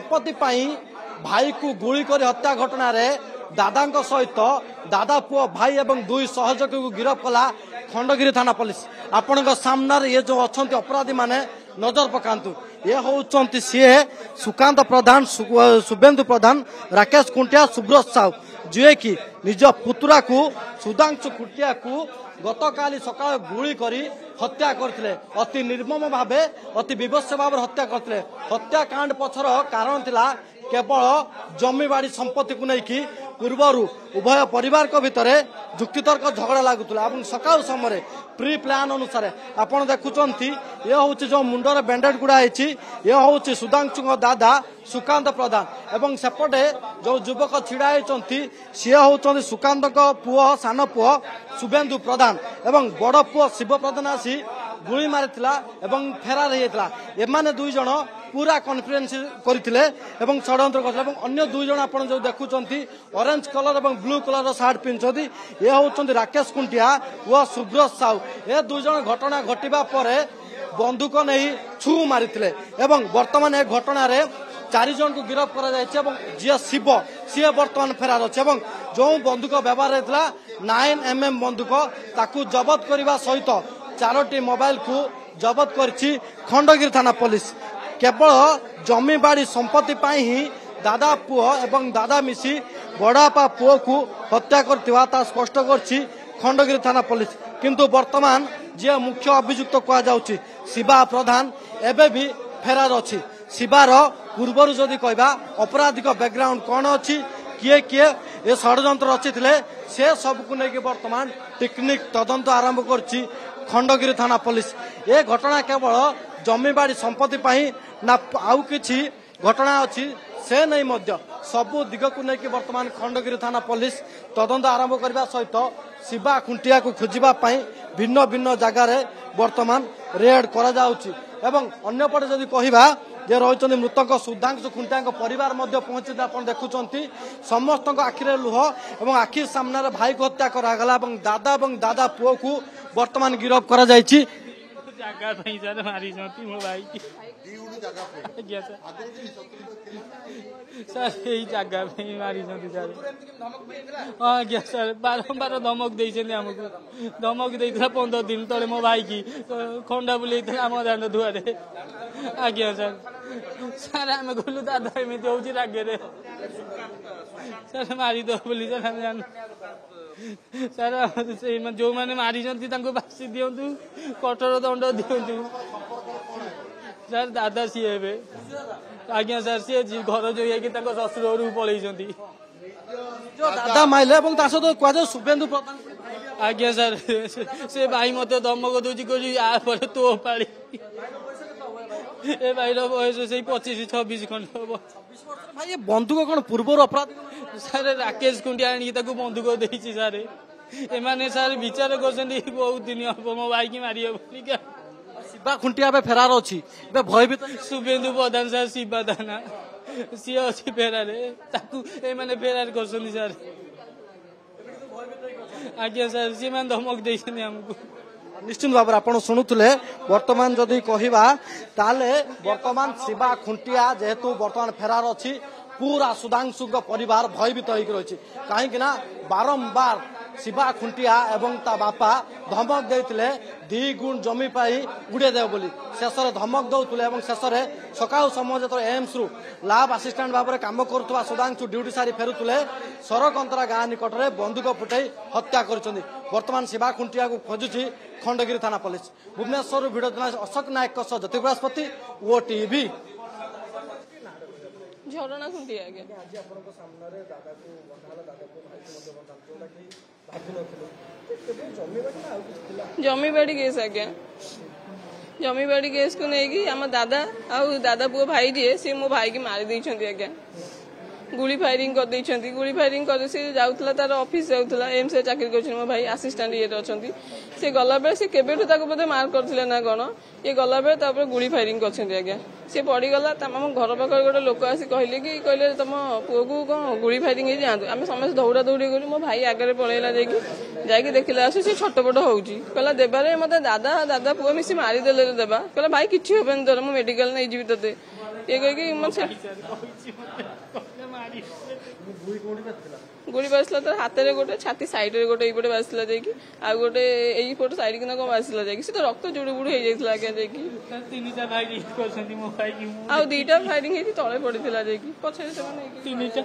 संपत्ति भाई को गुली कर हत्या घटना रे दादा सहित दादा पुओ भाई एवं दुई सहयोगी को गिरफ्त कला खंडगिरी थाना पुलिस। आपण सामने ये जो अच्छा अपराधी माने नजर पकांतु ये होउचंती सी सुकांत प्रधान शुभेन्दु प्रधान राकेश कुंटिया सुब्रत साहू जे कि निज पुतुरा को सुधांशु कुटिया को गतकाली सकाळ गुली करी हत्या करथिले। अति निर्मम भावे अति विभत्स भाव हत्या करथिले। हत्याकांड पछर कारण थिला केवल जमीबाड़ी संपत्ति को लेकिन पूर्वर उभय परिवार को भितर जुक्तितर्क झगड़ा लगुला। सकाल समय प्री प्लान अनुसार आपड़ देखुंत ये हूँ जो मुंडर बैंडेड गुड़ा ये हूँ सुधांशु दादा सुकांत प्रधान एवं सेपटे जो युवक छिड़ा होती सी हूँ सुकांत पुओ सान पुओ शुभेन्दु प्रधान एवं बड़ पुओ शिव प्रधान आसी गुली मारिथिला एवं फेरार होता। एमाने दुई जन पूरा कॉन्फिडेंस करथिले एवं षड्यंत्र करथिले एवं अन्य दुई जन आपण जो देखुचंती ऑरेंज कलर एवं ब्लू कलर शर्ट पिंचती ये होचंती राकेश कुंटिया व सुब्रत साहू। ए दुई जन घटना घटिबा परे बंदूक नहीं छू मारिथिले एवं वर्तमान ए घटना रे 4 जन को गिरफ्त करा जायछि एवं जे शिव सी वर्तमान फेरार अछि एवं जो बंदूक व्यवहार हेतला 9mm बंदूक ताकू जबत करबा सहित 4टी मोबाइल को जबत करछि खंडगिरी थाना पुलिस। केवल जमीबाड़ी संपत्ति ही दादा पुओ एवं दादा मिसी बड़ापा पुओ को हत्या करथिबा स्पष्ट करछि खंडगिरी थाना पुलिस। किंतु वर्तमान जे मुख्य अभियुक्त कहा जाउछि शिवा प्रधान एबे भी फेरार अछि। शिवार पूर्वर जदि कहबा अपराधिक बैकग्राउंड कौन अच्छी किए किए ये षड्यंत्र रचिथिले से सब को लेकिन वर्तमान टेक्निक तदंत आरंभ करछि खंडगिरी थाना पुलिस। ये घटना केवल जमीबाड़ी संपत्ति ना आउ किछि घटना अच्छी से नहीं मध्य सबु दिग को लेकिन वर्तमान खंडगिरी थाना पुलिस तदंत आरंभ करने सहित शिवा खुंटिया को खोजिबा भिन्न भिन्न जगार वर्तमान रेड करा जाउछि। एवं अन्य पटे जदि कहबा जे रही मृतक सुधांशु खुंटिया परिवार पहुंची देखुंत समस्त आखिरे लुह एवं आखि सामने भाई को हत्या करागला दादा दादा पुओ को वर्तमान गिरफ्त करा जायछि। जगह सर मारी मो भाई की सर यही जगह मारी सर हाँ क्या सर बारंबार धमक देते आमको धमक देता 15 दिन तले मो भाई की खंडा बुले आम दान दुआरे आज्ञा सर सर आम गलु दादा एमती हूँ रागे सर मारिद बोली सर आम जान सर जो मैंने मारी बासी दिंतु कठोर दंड दिंतु सर दादा सी हे आज्ञा सर सी घर जो है शशुर घर पलैंट दादा माइले कह शुभेन्दु प्रधान आज्ञा सर से भाई मत धमक दूसरी कह तो पाड़ी ए भाई बयस से 25-26 खंड हम भाई बंधुक कौन पूर्वर अपराध सर राकेश कुंडिया आनी बंधुक देती सर एमाने सर विचार कर बहुत दिन हम मो भाई की मारी क्या शिवा खुंटिया फेरार अच्छी भयभीत शुभेन्दु प्रधान सर शिवा दाना सी अच्छी फेरार एमाने फेरार कर सर आज्ञा सर सी मैंने धमक देते आमको निश्चित भाव आप शुणुले वर्तमान जदि कहवा ताले वर्तमान शिवा खुंटिया जेहेतु वर्तमान फेरार अच्छी पूरा सुधांशु परिवार भयभीत होती कहीं बारंबार शिवा खुंटिया एवं ता बापा धमक देते 2 गुण जमी पाई उड़े देव बोली शेष धमक दौले शेष सकाल समय जो एम्स रु लैब आसिस्टेंट भाव में कम करुवा सुधांशु ड्यूटी सारी फेरुले सरकंतरा गाँ निकट में बंदूक फुटाई हत्या कर वर्तमान शिवा खुंटिया को खोजुची खंडगिरी थाना police. Bhubaneswar video journalist Ashok Nayak Jyoti Bruhaspati OTV Jharana Khuntia जमीबाड़ी केस आज्ञा जमीबाड़ी केस को लेकिन आम दादा दादा पुओ भाई जी सी मो भाई की मारी देइछन्ती आज्ञा गुली फायरिंग कर देइछन्ती गुली फायरिंग कर से जाउतला तार ऑफिस जाउतला एम्स से चाकरी करछन मो भाई असिस्टेंट ये अछन्ती से गला बेले से केबेठु ताको बोधे मार करथिले ना कोन ये गला बेले तापर गुली फायरिंग करछन्ती आज्ञा से पड़ी गला तम घर पाखर गोटे लोक आसी कहले कि कहले तुम पुओ को कौन गुली फायरिंग जातु आम समस्त दौड़ा दौड़ी करूँ मो भाई आगे पलैला जाकि देखला आसु से छटपट होउची कहला देबारे मते दादा दादा पुओ मिसी मारी देले देबा कहला भाई किछि होबेन तोर मो मेडिकल नै जीवी तते ये कह गुड़ी बाजला तो हाथ में गोटे छाती साइड रे गोटे एपटे बाजला जाकि आ गोटे एपट साइड किना कौन बाजला जाकि से तो रक्त जुड़ बुड़ हो जाइला आगे जाकि तीनटा फायरिंग करछन्ती मो भाई की आ दुईटा फायरिंग हेती तळे पड़िथिला जाकि पछे से माने तीनटा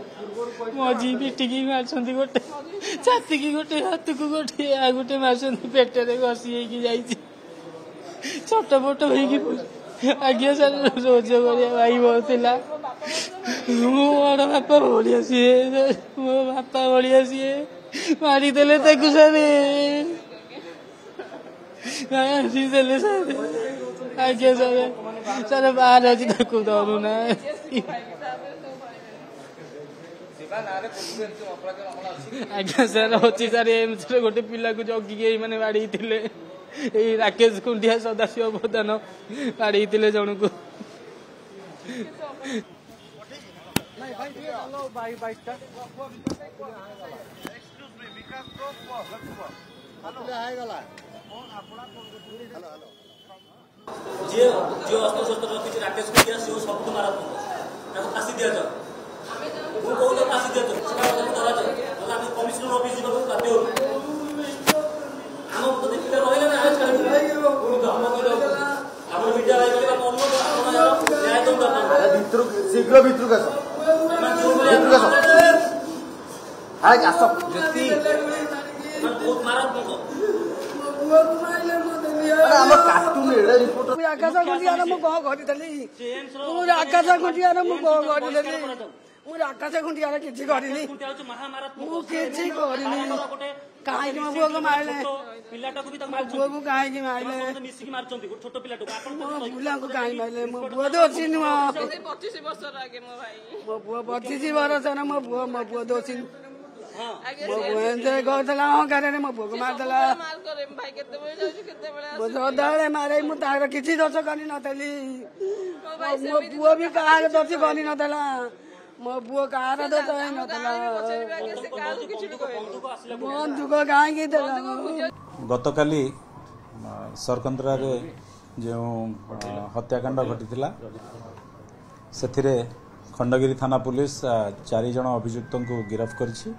मजी पिटी की मारछन्ती गोटे छाती की गोटे हाथ को गोटे आ गोटे मारछन्ती पेट रे घसी हेकी जाईची छोट मोट होईकी आज्ञा सर रोज गरिया भाई बहुतला मो बड़ बापा भलिया सीए मो बापा भलिया सीए मारी देले ताकू सारे मारी देले सारे आज्ञा सर सर बाहर अछि ताकू धरू ना आज्ञा सर अच्छी सर एमसी गोटे पिला को जगिके माने बाड़ी थिले ए राकेश कुंडिया सदाशिव प्रधान बाड़ी थिले जण को जे जो अस्त्र रखी राकेश कुंडिया से सब मारा फांसी दिया जाओ ମୁଁ କହୁଛି ଫାଶୀ ଦିଅନ୍ତୁ ସେଟା ଧରାଯାଉ ନହେଲେ ଆମେ କମିଶନର ଅଫିସ ଯିବାକୁ ବାଧ୍ୟ ହବୁ ଆମ ପ୍ରତି ପିଲା ରହିଲେ ନା ଆମେ ଛାଡ଼ିବୁ ପୁଣି ଧର୍ମ କରିବାକୁ ଆମର ମିଡ଼ିଆ ଭାଇ ବୋଲି ଆମ ଅନୁରୋଧ ଆପଣ ନ୍ୟାୟ ଦରକାର ଭିତରକୁ ଶୀଘ୍ର ଭିତରକୁ ଆସ ଆସ ଜ୍ୟୋତି ବହୁତ ମାରାତ୍ମକ ଆମ କାର୍ଟୁନ ଏଡା ରିପୋର୍ଟ ଆକାଶ ଖୁଣ୍ଟିଆର ମୁଁ କଣ କରିଥିଲି ଆକାଶ ଖୁଣ୍ଟିଆର ମୁଁ କଣ କରିଥିଲି ମୁଁ ଆକାଶ ଖୁଣ୍ଟିଆର କିଛି କରିନି ମୁଁ କିଛି କରିନି କାହିଁକି ମୋ ପୁଅକୁ ମାରିଲେ ପୁଅକୁ କାହିଁକି ମାରିଲେ ମୋ ପିଲାଙ୍କୁ କାହିଁକି ମାରିଲେ ମୋ ପୁଅ ଦୋଷୀ ନୁହଁ ମୋ ପୁଅ 25 ବର୍ଷର ମୋ ପୁଅ ଦୋଷୀ ମୋ ପୁଅ ଏମିତି କହୁଥିଲା ଅହଙ୍କାରରେ ମୋ ପୁଅକୁ ମାରିଦେଲା ମୋ ସଦାବେଳେ ମାରେ ମୁଁ ତାର କିଛି ଦୋଷ କରିନଥିଲି ମୋ ପୁଅ ବି କାହାର ଦୋଷ କରିନଥିଲା ମୋ ପୁଅ କାହାର ଦୋଷ ହେଇନଥିଲା ବନ୍ଧୁକ କାହିଁକି ଦେଲା ଗତକାଲି ସରକନ୍ଦ୍ରାରେ ଯେଉଁ ହତ୍ୟାକାଣ୍ଡ ଘଟିଥିଲା ସେଥିରେ ଖଣ୍ଡଗିରି ଥାନା ପୁଲିସ 4 ଜଣ ଅଭିଯୁକ୍ତଙ୍କୁ ଗିରଫ କରିଛି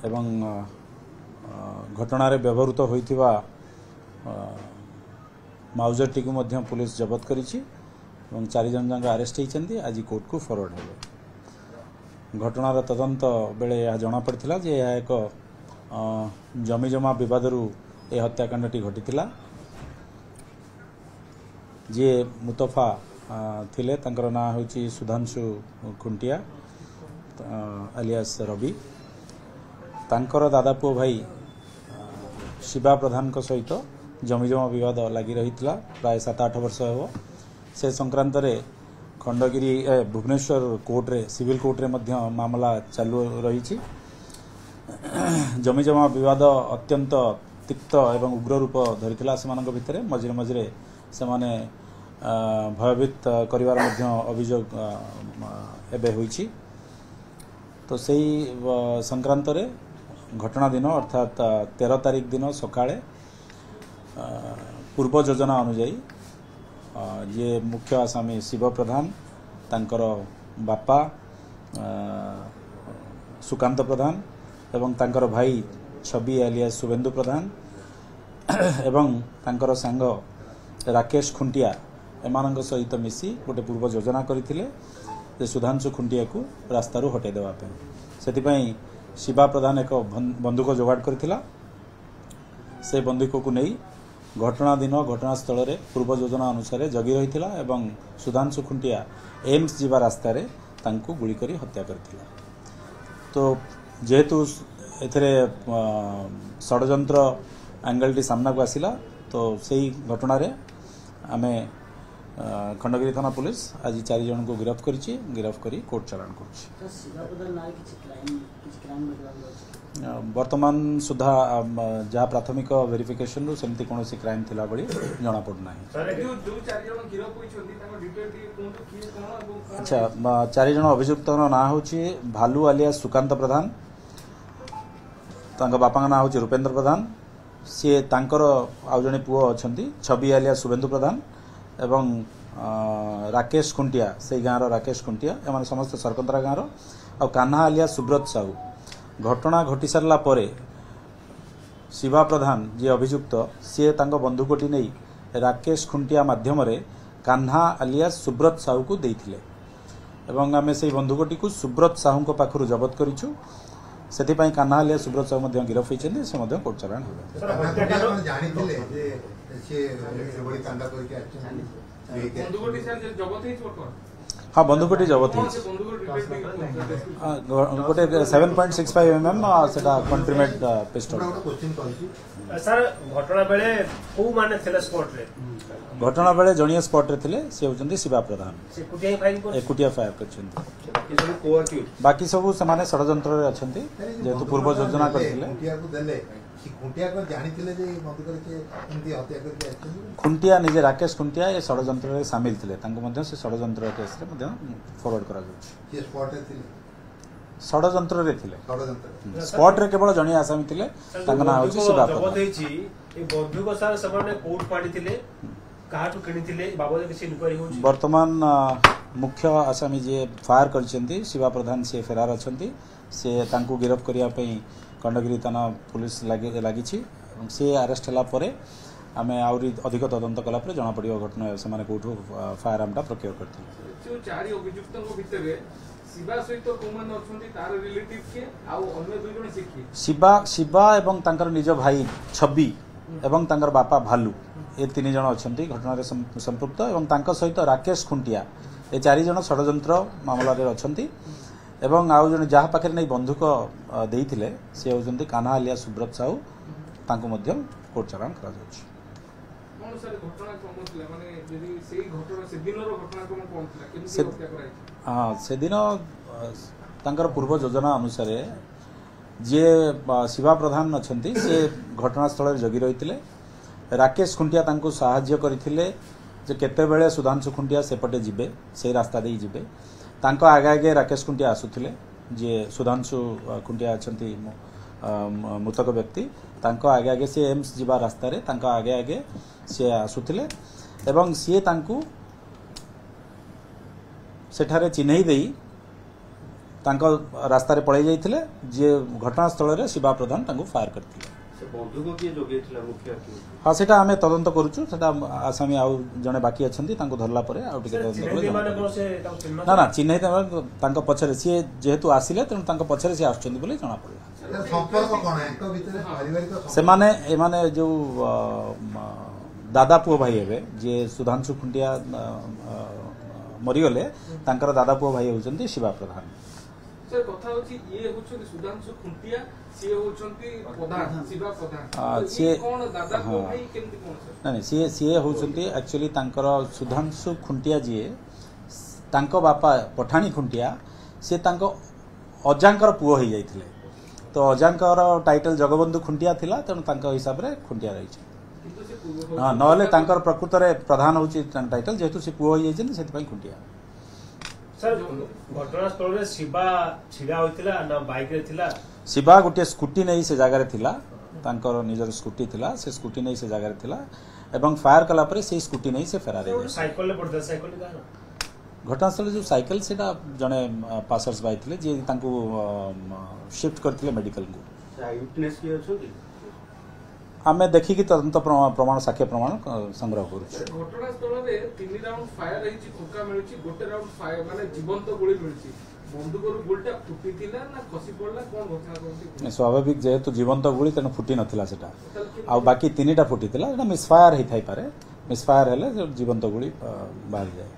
ଏବଂ ଘଟଣାରେ ବ୍ୟବହୃତ ହୋଇଥିବା ମାଉଜରଟିକୁ ମଧ୍ୟ ପୁଲିସ ଜବତ କରିଛି ଏବଂ 4 ଜଣ ଯାକ ଆରେଷ୍ଟ ହୋଇଛନ୍ତି ଆଜି କୋର୍ଟକୁ ଫରୱାର୍ଡ ହେବେ ଘଟଣାର ତଦନ୍ତ ବେଳେ ଏହା ଜଣାପଡ଼ିଥିଲା ଯେ ଏହା ଏକ ଜମିଜମା ବିବାଦରୁ ଏ ହତ୍ୟାକାଣ୍ଡଟି ଘଟିଥିଲା ଯିଏ ମୁତଫା ଥିଲେ ତାଙ୍କର ନାଁ ହେଉଛି ସୁଧାଂଶୁ ଖୁଣ୍ଟିଆ ଆଲିଆସ ରବି ତାଙ୍କର ଦାଦା ପୁଅ ଭାଇ ଶିବା ପ୍ରଧାନଙ୍କ ସହିତ ଜମିଜମା ବିବାଦ ଲାଗି ରହିଥିଲା ପ୍ରାୟ 7-8 ବର୍ଷ ହେବ से संक्रांत रे खंडगिरी भुवनेश्वर कोर्टे सिविल कोर्टे मामला चालू रही जमीजमा विवाद अत्यंत तिक्त एवं उग्र रूप धरीला से भितर मझे मझे से भयभीत करिवार अभियोग एबे होईछि तो सही संक्रांत रे घटना दिन अर्थात 13 तारिख दिन सकाळे पूर्व योजना अनुजाई ये मुख्य आसामी शिव प्रधान तांकर बापा सुकांत प्रधान एवं तांकर भाई छवि आलिया शुभेन्दु प्रधान एवं तांकर सांग राकेश खुंटिया एमानंग सहित मिसी गोटे पूर्व योजना करथिले जे सुधांशु खुंटिया को रास्ता रू हटे देवा पे सेतिपई शिवा प्रधान एक बंदूक जोगाड़ करथिला से बंदूक को नहीं घटना दिन घटनास्थल रे पूर्व योजना अनुसार जगी रही एवं सुधांशु खुंटिया एम्स जीवा रास्ता रे तांको गुली करी हत्या करथिला तो जेहेतु एथरे षडयंत्र एंगल टी सामना को आसिला तो सही घटना रे आमे खंडगिरी थाना पुलिस आज 4 जन को गिरफ्त करी कोर्ट चालान करछि वर्तमान सुधा जहाँ प्राथमिक वेरिफिकेशन सेमती कौन क्राइम थिला बड़ी जना पड़ना अच्छा 4 जन अभियुक्त ना हूँ भालू आलिया सुकांत प्रधान बापा ना हूँ रूपेन्द्र प्रधान सी तांकर आउ जड़े पुओ अच्छा छवि आलिया शुभेन्दु प्रधान एवं राकेश खुंटिया से गाँव राकेश खुंटिया एम समस्त सरकंतरा गाँव आ कान्हा आलिया सुब्रत साहू घटना घटी सारा पर शिवा प्रधान जी अभियुक्त सी बंधुकटी नहीं राकेश खुंटिया माध्यम कान्हा आलिया सुब्रत साहू को देइथिले एवं आमे से बंधुकटी को सुब्रत साहू पाखु जबत करूँ से कान्हा आलिया सुब्रत साहू गिरफ होती से कोर्ट चालाण हाँ बंधुकटी जबत गोटे 7.65 mm से कंट्रीमेड पिस्टल सर घटना बेले को माने थिले स्पॉट रे घटना बेले जणिया स्पॉट रे थिले से होचंदी शिवा प्रधान एकुटिया फायर करछंती बाकी सब समाने षडयंत्र रे अछंती जेतु पूर्व योजना करथिले खुंटिया निजे राकेश खुंटिया ये षडयंत्र रे शामिल थिले तांको मध्ये से षडयंत्र केस रे मध्ये फॉरवर्ड करा जाउछि षडयंत्र रे थिले स्पॉट रे केवल जणिया आसामी थिले तांको नाम होछि शिवा प्रधान बंधुक सार सबने कोर्ट पाडी थिले काहाटु किनी थिले बाबद किसी इनक्वायरी होछि वर्तमान मुख्य आसामी जे फायर करछंती शिवा प्रधान से फरार अछंती से तांको गिरफ करिया पई खंडगिरी थाना पुलिस लगी सी अरेस्ट होला परे आमे आउरी अधिक तदंत कला परे जना पड़ियो घटना से माने कोठो फायर आर्मटा प्रोक्योर करथि जो चारि अभियुक्तक भितरे शिवा सहित कोमन अछंती तार रिलेटिव के आ अन्य दुई जण सिखी शिवा एवं तांकर निज भाई छबी एवं तांकर बापा भालू ए तीन जण अछंती घटना रे संपृक्त एवं तांकर सहित राकेश खुंटिया ए चारि जण षडयंत्र मामला रे अछंती एवं आउ जन जहाँ पाखे नहीं बंधुक देइथिले से होजंती कान्हा आलिया सुब्रत साहू तांको मध्य कोर्ट चालाण करा जाउछि कोन सर घटना क्रम थिला माने जदी सेही घटना से दिनर घटना क्रम कोन थिला केमति हत्या कराई हां से दिन तांकर पूर्व योजना अनुसार जे शिवा प्रधान अछंती से घटनास्थल रे जगी रहिथिले राकेश खुंटिया तांको सहाय्य करिथिले जे केते बेले सुधांशु खुंटिया सेपटे जिबे से रास्ता देई जिबे तांको आगे आगे राकेश खुंटिया आसुथिले जे सुधांशु खुंटिया अछंती मृतक व्यक्ति तांको आगे आगे से एम्स जीवा रास्ता रे तांको आगे आगे से आसुथिले एवं सी तांको सेठारे चिन्हई देई तांको रास्ता रे पळै जाइथिले जे घटनास्थल रे शिवा प्रधान तांको फायर करथिले बंधुक किए जोगेथिला मुख्य हाँ सेटा आमे तदंत करूछु सेटा आसामी आउ जने बाकी अछंती तांको धरला परे आउ टिके तदंत ना ना चिन्हई तांको पछरे सी जेहेतु आसिले तेनु तांको पछरे सी आछंती बोले जणा पड़ला संपर्क कोन है तो भीतर पारिवारिक से माने जो दादा पुओ भाई हेबे जे सुधांशु खुंटिया मरिगले तांकर दादा पुओ भाई होचंती शिवा प्रधान सर कथा होची ये होचंती सुधांशु खुंटिया से होचंती प्रधान शिवा प्रधान से कोन दादा को भाई केमति कोन सर नहीं सी होचंती एक्चुअली तांकर सुधांशु खुंटिया जी तांको बापा पठाणी खुंटिया से तांको अजांकर पुओ हो जाइथिले तो अजांकर टाइटल जगबंधु खुंटिया थिला तेणु तांको हिसाब रे खुंटिया रही हाँ नहले तांकर प्रकृत रे प्रधान होची टाइटल जेहेतु से पुओ हो जाइछन सेति पई खुंटिया सर घटनास्थल रे शिवा छिड़ा होइतिला ना बाइक रे थिला शिवा गोटे स्कूटी नहीं से जगह थिला तांकर निजर स्कूटी थिला से स्कूटी नहीं से जगह थिला एवं फायर कला परे से स्कूटी नहीं से फेरार हो साइकिल ले पड़ता साइकिल का घटनास्थल जो साइकिल सेटा जने पासर्स बाय थिले जे तांको शिफ्ट करथिले मेडिकल को विटनेस की अछि आमे देखि कि तदंत प्रमाण साक्ष्य प्रमाण संग्रह करू घटनास्थल रे 3 राउंड फायर रहिछि खोका मिलुछि गोटे राउंड फायर माने जीवंत गोली मिलुछि बंदूकरू गोलटा फुटिथिला ना खसी पड़ला कोन घटना कोन स्वाभाविक जेहेतु जीवंत गोली तेन फुटी नथिला सेटा आ बाकी 3टा फुटिथिला एटा मिसफायर हि थाई पारे मिसफायर हेले जीवंत गोली बाहर जाए